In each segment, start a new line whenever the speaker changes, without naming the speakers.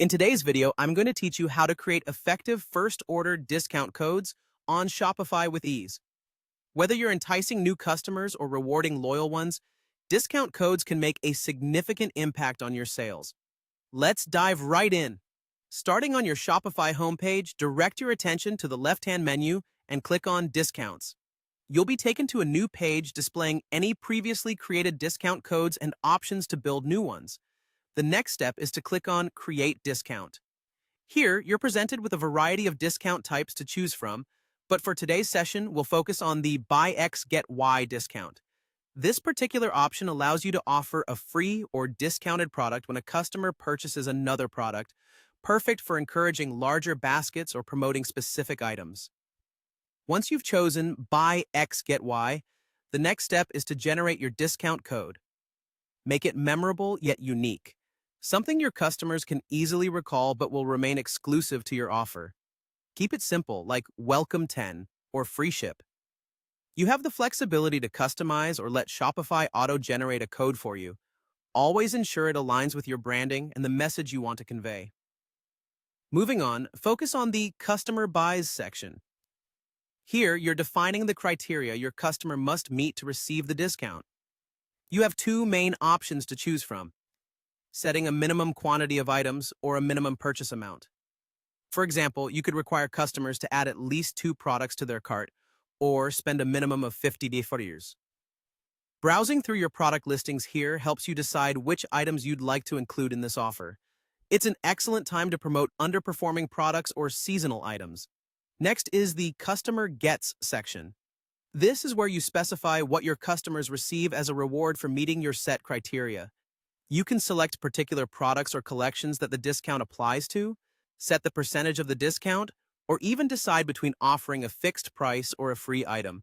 In today's video, I'm going to teach you how to create effective first-order discount codes on Shopify with ease. Whether you're enticing new customers or rewarding loyal ones, discount codes can make a significant impact on your sales. Let's dive right in. Starting on your Shopify homepage, direct your attention to the left-hand menu and click on Discounts. You'll be taken to a new page displaying any previously created discount codes and options to build new ones. The next step is to click on Create Discount. Here, you're presented with a variety of discount types to choose from, but for today's session, we'll focus on the Buy X, Get Y discount. This particular option allows you to offer a free or discounted product when a customer purchases another product, perfect for encouraging larger baskets or promoting specific items. Once you've chosen Buy X, Get Y, the next step is to generate your discount code. Make it memorable yet unique. Something your customers can easily recall but will remain exclusive to your offer. Keep it simple, like Welcome 10 or Free Ship. You have the flexibility to customize or let Shopify auto-generate a code for you. Always ensure it aligns with your branding and the message you want to convey. Moving on, focus on the Customer Buys section. Here, you're defining the criteria your customer must meet to receive the discount. You have two main options to choose from: setting a minimum quantity of items or a minimum purchase amount. For example, you could require customers to add at least 2 products to their cart or spend a minimum of $50. Browsing through your product listings here helps you decide which items you'd like to include in this offer. It's an excellent time to promote underperforming products or seasonal items. Next is the Customer Gets section. This is where you specify what your customers receive as a reward for meeting your set criteria. You can select particular products or collections that the discount applies to, set the percentage of the discount, or even decide between offering a fixed price or a free item.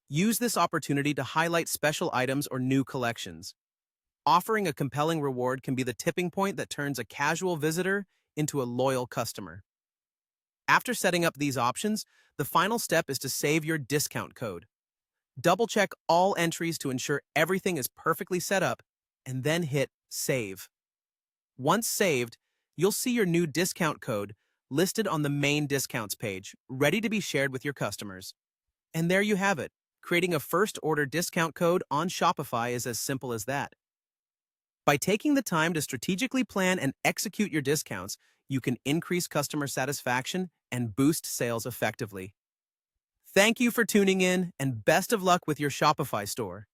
Use this opportunity to highlight special items or new collections. Offering a compelling reward can be the tipping point that turns a casual visitor into a loyal customer. After setting up these options, the final step is to save your discount code. Double-check all entries to ensure everything is perfectly set up, and then hit Save. Once saved, you'll see your new discount code listed on the main discounts page, ready to be shared with your customers. And there you have it. Creating a first-order discount code on Shopify is as simple as that. By taking the time to strategically plan and execute your discounts, you can increase customer satisfaction and boost sales effectively. Thank you for tuning in, and best of luck with your Shopify store.